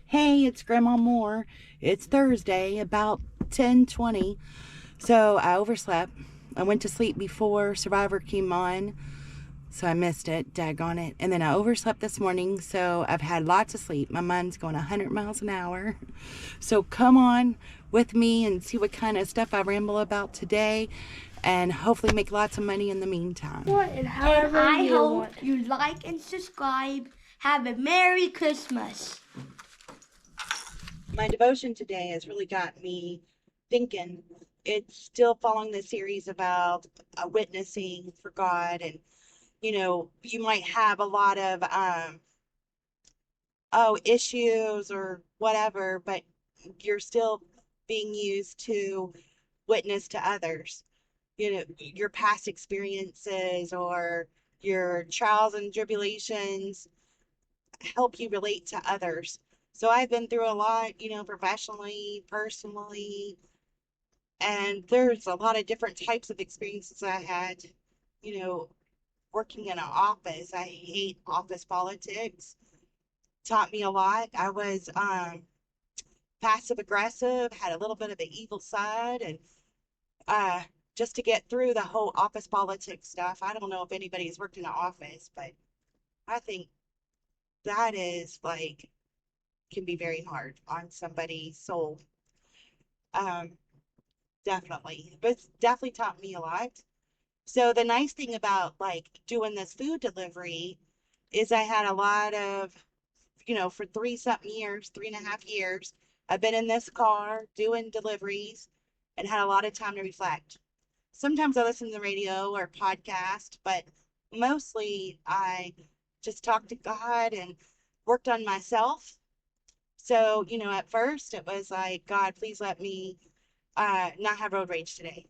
Hey, it's Grandma Moore. It's Thursday, about 10:20. So I overslept. I went to sleep before Survivor came on, so I missed it, daggone it. And then I overslept this morning, so I've had lots of sleep. My mind's going 100 miles an hour. So come on with me and see what kind of stuff I ramble about today, and hopefully make lots of money in the meantime. What and And however I you hope want. you like and subscribe. Have a Merry Christmas. My devotion today has really got me thinking. It's still following the series about witnessing for God, and you might have a lot of issues or whatever, but you're still being used to witness to others. Your past experiences or your trials and tribulations help you relate to others. So I've been through a lot, professionally, personally, and there's a lot of different types of experiences I had, you know, working in an office. I hate office politics. Taught me a lot. I was passive aggressive, had a little bit of the evil side, and uh just to get through the whole office politics stuff. I don't know if anybody's worked in an office, but I think that is like can be very hard on somebody's soul. Um, definitely. But it's definitely taught me a lot. So the nice thing about like doing this food delivery is I had a lot of, for three something years, 3.5 years, I've been in this car doing deliveries and had a lot of time to reflect. Sometimes I listen to the radio or podcast, but mostly I just talked to God and worked on myself. So, at first it was like, God, please let me not have road rage today.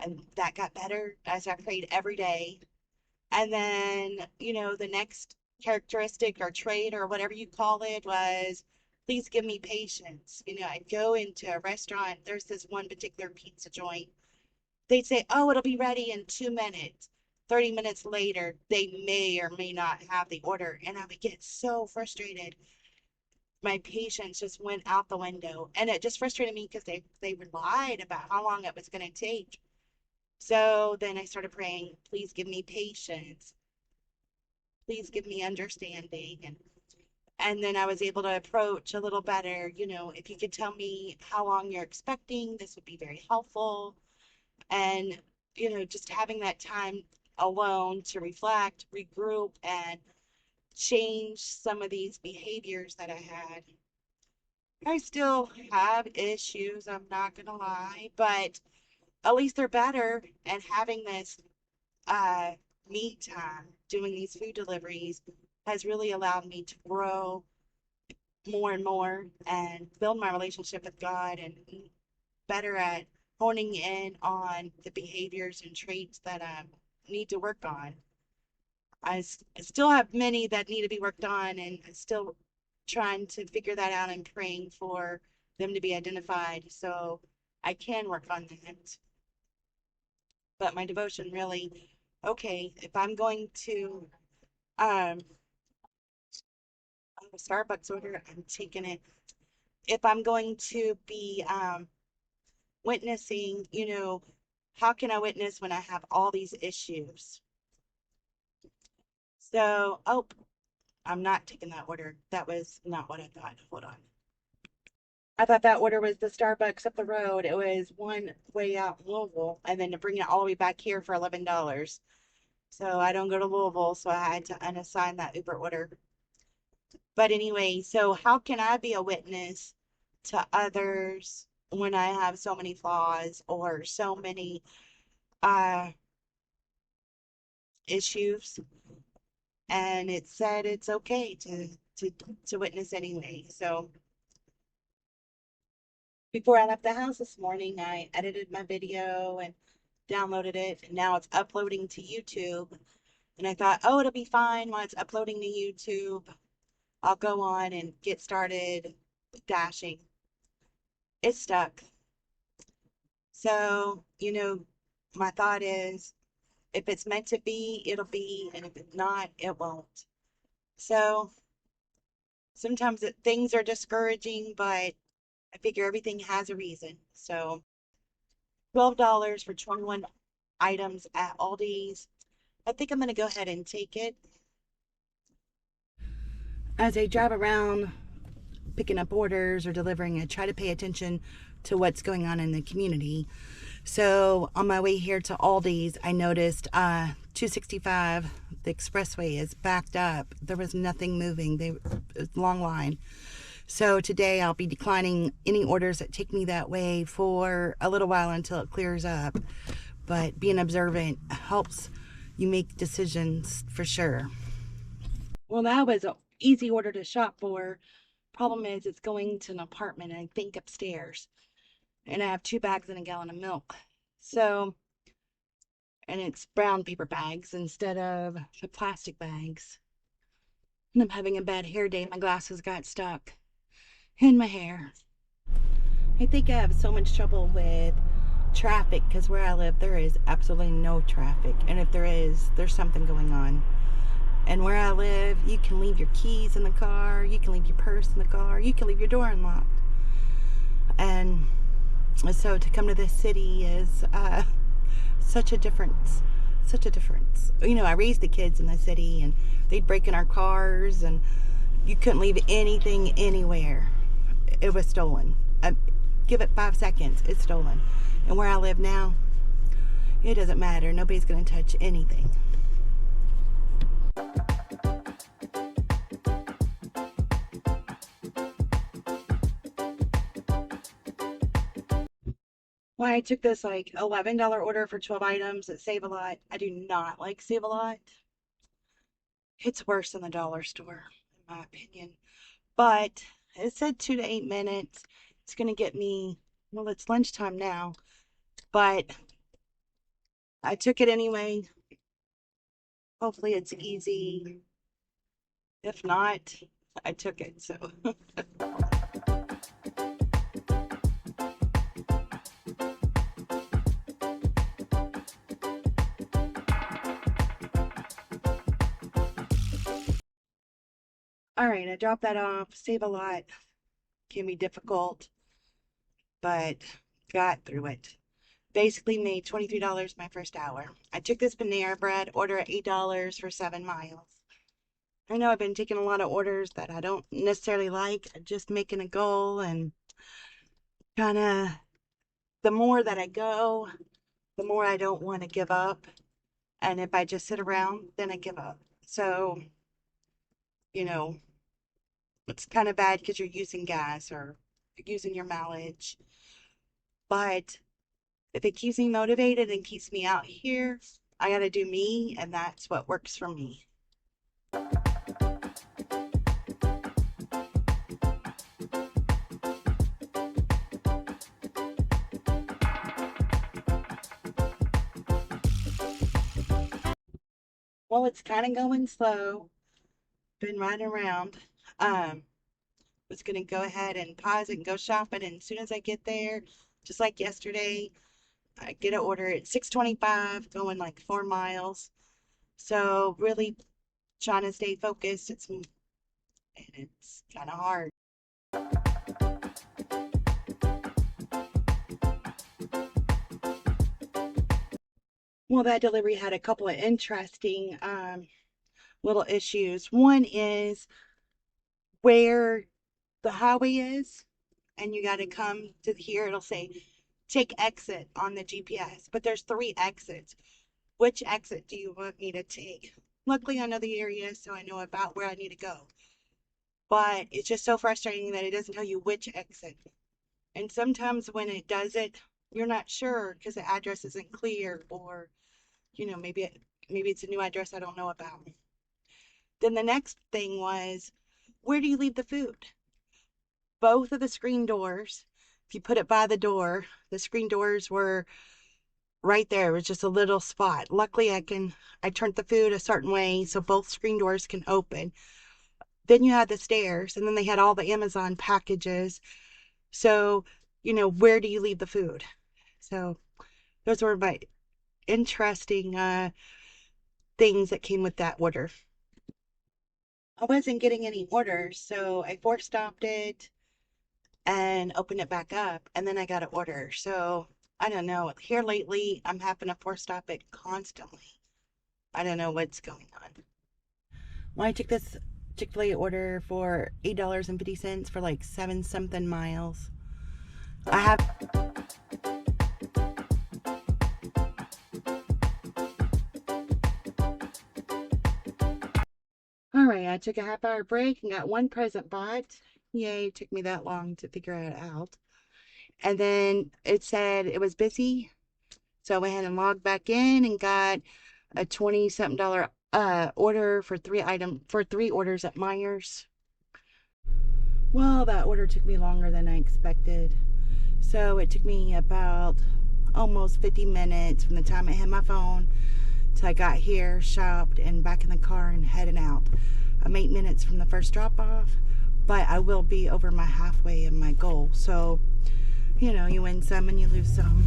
And that got better as I prayed every day. And then, the next characteristic or trait or whatever you call it was, please give me patience. I'd go into a restaurant. There's this one particular pizza joint. They'd say, oh, it'll be ready in 2 minutes. 30 minutes later, they may or may not have the order. And I would get so frustrated. My patience just went out the window. And it just frustrated me because they relied about how long it was going to take. So then I started praying, please give me patience. Please give me understanding. And then I was able to approach a little better. If you could tell me how long you're expecting, this would be very helpful. And, just having that time alone to reflect, regroup, and change some of these behaviors that I had. I still have issues, I'm not gonna lie, but at least they're better. And having this uh, me time doing these food deliveries has really allowed me to grow more and more and build my relationship with God and better at honing in on the behaviors and traits that I need to work on. I still have many that need to be worked on, and I'm still trying to figure that out and praying for them to be identified so I can work on that. But my devotion really, okay, if I'm going to um a Starbucks order, I'm taking it. If I'm going to be witnessing, how can I witness when I have all these issues? So, oh, I'm not taking that order. That was not what I thought. Hold on. I thought that order was the Starbucks up the road. It was one way out in Louisville, and then to bring it all the way back here for $11. So I don't go to Louisville, so I had to unassign that Uber order. But anyway, so how can I be a witness to others when I have so many flaws or so many uh issues? And it said it's okay to to witness anyway. So before I left the house this morning, I edited my video and downloaded it, and now it's uploading to YouTube. And I thought, oh, it'll be fine while it's uploading to YouTube. I'll go on and get started dashing. It's stuck. So, my thought is if it's meant to be, it'll be, and if it's not, it won't. So Sometimes things are discouraging, but I figure everything has a reason. So $12 for 21 items at Aldi's. I think I'm going to go ahead and take it. As I drive around picking up orders or delivering, I try to pay attention to what's going on in the community. So on my way here to Aldi's, I noticed 265, the expressway is backed up. There was nothing moving. It was a long line. So today I'll be declining any orders that take me that way for a little while until it clears up. But being observant helps you make decisions for sure. Well, that was an easy order to shop for. Problem is, it's going to an apartment, I think upstairs. And I have 2 bags and a gallon of milk. So, and it's brown paper bags instead of the plastic bags. And I'm having a bad hair day. My glasses got stuck in my hair. I think I have so much trouble with traffic because where I live, there is absolutely no traffic. And if there is, there's something going on. And where I live, you can leave your keys in the car, you can leave your purse in the car, you can leave your door unlocked. And so to come to this city is such a difference. Such a difference. You know, I raised the kids in the city and they'd break in our cars and you couldn't leave anything anywhere. It was stolen. Give it 5 seconds, it's stolen. And where I live now, it doesn't matter. Nobody's going to touch anything. Well, I took this like $11 order for 12 items at Save a Lot. I do not like Save a Lot. It's worse than the dollar store, in my opinion. But it said 2 to 8 minutes. It's going to get me, well, it's lunchtime now, but I took it anyway. Hopefully it's easy. If not, I took it. So, all right, I dropped that off. Save a Lot can be difficult, but got through it. Basically made $23 my first hour. I took this Panera bread order at $8 for 7 miles. I know I've been taking a lot of orders that I don't necessarily like, just making a goal and kind of the more that I go, the more I don't want to give up. And if I just sit around, then I give up. So, you know, it's kind of bad because you're using gas or using your mileage. But if it keeps me motivated and keeps me out here, I got to do me, and that's what works for me. Well, it's kind of going slow. Been riding around. Was gonna go ahead and pause and go shopping, and as soon as I get there, just like yesterday, I get an order at 6:25, going like 4 miles. So really trying to stay focused. It's kind of hard. Well, that delivery had a couple of interesting little issues. One is where the highway is, and you got to come to here. It'll say take exit on the GPS, but there's 3 exits. Which exit do you want me to take? Luckily, I know the area, so I know about where I need to go. But it's just so frustrating that it doesn't tell you which exit. And sometimes when it does it, you're not sure because the address isn't clear, or maybe it's a new address I don't know about. Then the next thing was, where do you leave the food? Both of the screen doors, if you put it by the door, the screen doors were right there. It was just a little spot. Luckily, I turned the food a certain way so both screen doors can open. Then you had the stairs, and then they had all the Amazon packages. So, where do you leave the food? So those were my interesting things that came with that order. I wasn't getting any orders, so I force stopped it and opened it back up, and then I got an order. So I don't know. Here lately, I'm having to force stop it constantly. I don't know what's going on. Well, I took this Chick-fil-A order for $8.50 for like 7 something miles. I have. All right, I took a half-hour break and got one present bought. Yay, it took me that long to figure it out. And then it said it was busy, so I went ahead and logged back in and got a 20 something dollar order for three orders at Myers. Well, that order took me longer than I expected. So it took me about almost 50 minutes from the time I had my phone till I got here, shopped, and back in the car and heading out. I'm 8 minutes from the first drop off, but I will be over my halfway of my goal. So, you know, you win some and you lose some.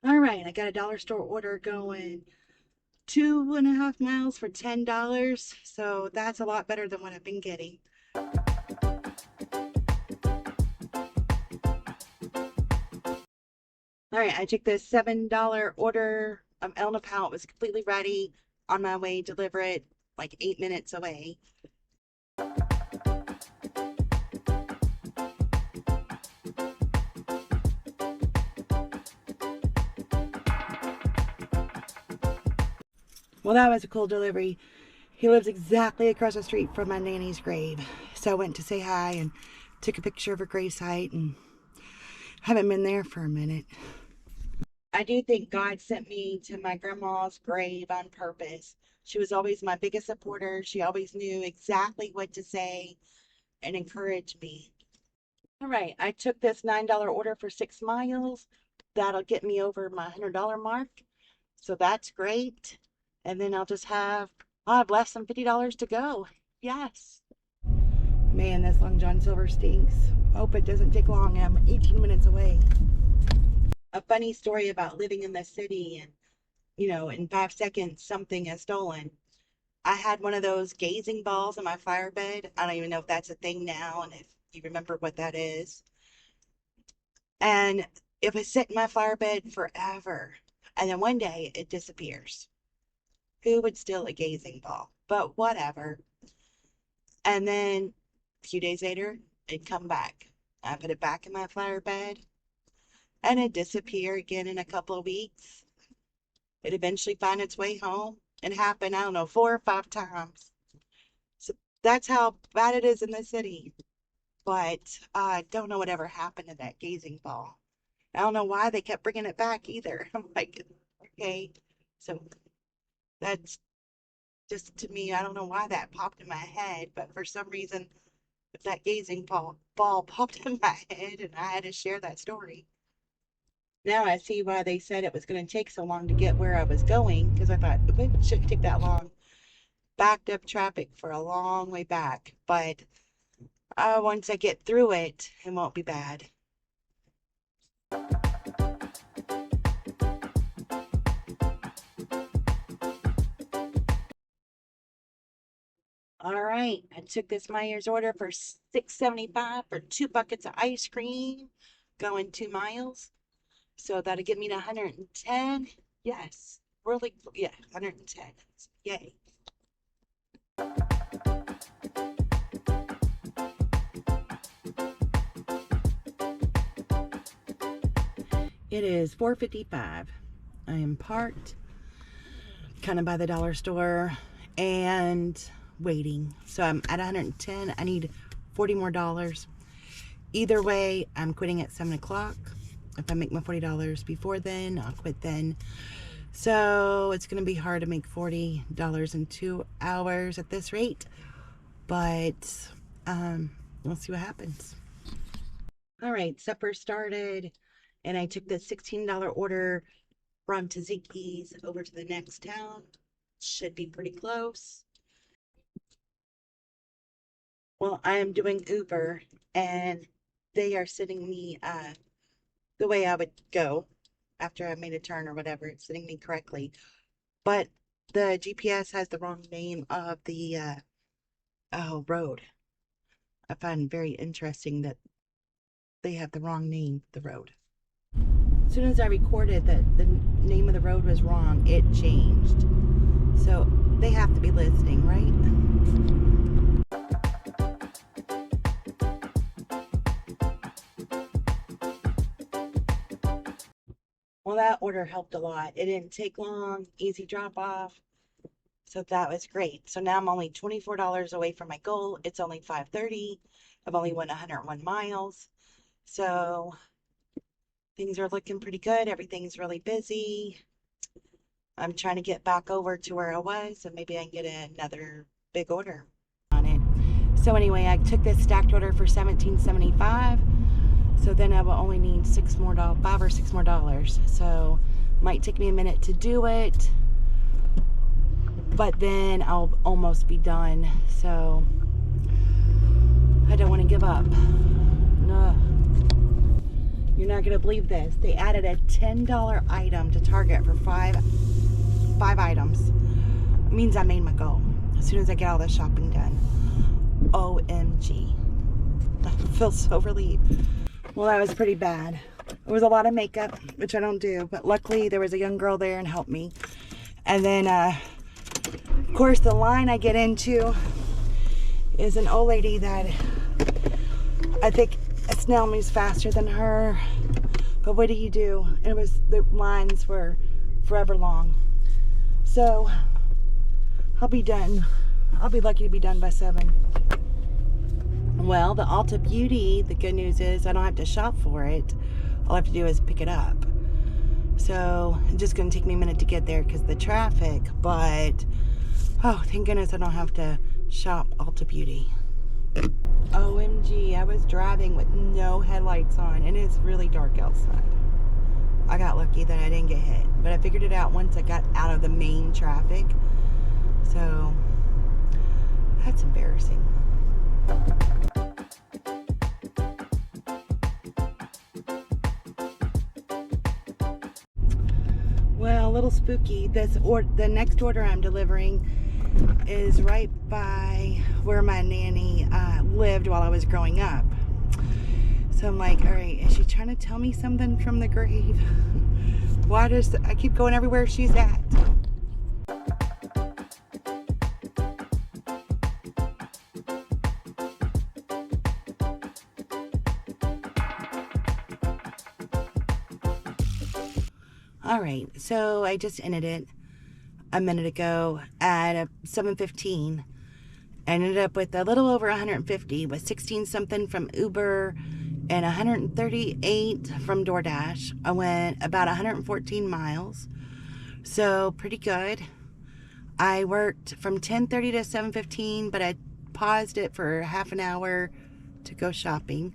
All right, I got a dollar store order going 2.5 miles for $10. So that's a lot better than what I've been getting. All right, I took this $7 order of El Napal. It was completely ready, on my way to deliver it, like 8 minutes away. Well, that was a cool delivery. He lives exactly across the street from my nanny's grave. So I went to say hi and took a picture of her gravesite and haven't been there for a minute. I do think God sent me to my grandma's grave on purpose. She was always my biggest supporter. She always knew exactly what to say and encourage me. All right, I took this $9 order for 6 miles. That'll get me over my $100 mark. So that's great. And then I'll have less than $50 to go. Yes. Man, this Long John Silver stinks. Hope it doesn't take long. I'm 18 minutes away. A funny story about living in the city and, in 5 seconds, something is stolen. I had one of those gazing balls in my fire bed. I don't even know if that's a thing now and if you remember what that is. And it was sitting in my fire bed forever. And then one day it disappears. Who would steal a gazing ball? But whatever. And then a few days later, it'd come back. I put it back in my fire bed and it'd disappear again in a couple of weeks. It'd eventually find its way home. It happened, I don't know, 4 or 5 times. So that's how bad it is in the city. But I don't know whatever happened to that gazing ball. I don't know why they kept bringing it back either. I'm like, okay. So that's just to me, I don't know why that popped in my head, but for some reason, that gazing ball popped in my head and I had to share that story. Now I see why they said it was going to take so long to get where I was going because I thought it shouldn't take that long. Backed up traffic for a long way back, but once I get through it, it won't be bad. All right, I took this Myers order for $6.75 for 2 buckets of ice cream, going 2 miles. So that'll get me to 110. Yes, really, yeah, 110. Yay. It is 4:55. I am parked kind of by the dollar store and waiting. So I'm at 110. I need 40 more dollars. Either way, I'm quitting at 7 o'clock. If I make my $40 before then, I'll quit then. So it's going to be hard to make $40 in 2 hours at this rate. But we'll see what happens. All right, supper started And I took the $16 order from Taziki's over to the next town. Should be pretty close. Well, I am doing Uber and they are sending me the way I would go after I made a turn or whatever. It's sending me correctly. But the GPS has the wrong name of the road. I find very interesting that they have the wrong name of the road. As soon as I recorded that the name of the road was wrong, it changed. So they have to be listening, right? Well, that order helped a lot. It didn't take long, easy drop off. So that was great. So now I'm only $24 away from my goal. It's only 5:30. I've only went 101 miles. So things are looking pretty good. Everything's really busy. I'm trying to get back over to where I was, and maybe I can get another big order on it. So anyway, I took this stacked order for $17.75. So then I will only need $5 or $6 more. So might take me a minute to do it, but then I'll almost be done. So I don't want to give up. No. You're not gonna believe this. They added a $10 item to Target for five items. It means I made my goal as soon as I get all this shopping done. OMG. I feel so relieved. Well, that was pretty bad. It was a lot of makeup, which I don't do, but luckily there was a young girl there and helped me. And then, of course, the line I get into is an old lady that I think a snail moves faster than her. But what do you do? The lines were forever long. So I'll be done. I'll be lucky to be done by 7. Well, the Ulta Beauty, the good news is I don't have to shop for it. All I have to do is pick it up. So it's just going to take me a minute to get there because of the traffic. But, oh, thank goodness I don't have to shop Ulta Beauty. OMG, I was driving with no headlights on and it's really dark outside. I got lucky that I didn't get hit. But I figured it out once I got out of the main traffic. So, that's embarrassing. Well, a little spooky. The next order I'm delivering is right by where my nanny lived while I was growing up. So I'm like, all right, is she trying to tell me something from the grave? Why does I keep going everywhere she's at? All right, so I just ended it a minute ago at 7:15. I ended up with a little over 150 with 16 something from Uber and 138 from DoorDash. I went about 114 miles, so pretty good. I worked from 10:30 to 7:15, but I paused it for half an hour to go shopping,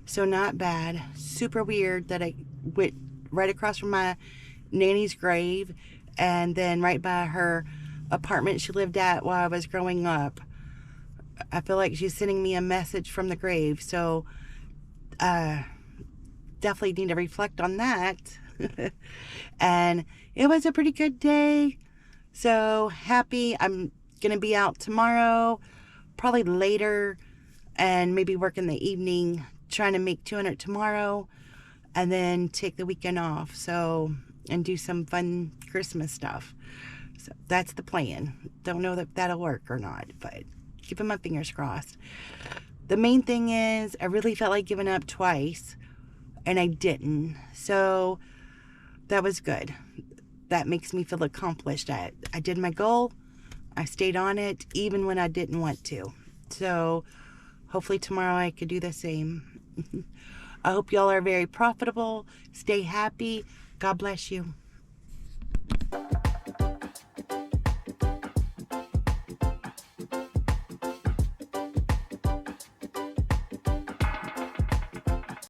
so not bad. Super weird that I went right across from my nanny's grave and then right by her apartment she lived at while I was growing up. I feel like she's sending me a message from the grave, so definitely need to reflect on that. And it was a pretty good day, so happy. I'm gonna be out tomorrow, probably later, and maybe work in the evening, trying to make 200 tomorrow and then take the weekend off, so, and do some fun Christmas stuff. So that's the plan. Don't know that that'll work or not, but keeping my fingers crossed. The main thing is I really felt like giving up twice and I didn't, so that was good. That makes me feel accomplished. I did my goal. I stayed on it even when I didn't want to. So hopefully tomorrow I could do the same. I hope y'all are very profitable. Stay happy. God bless you.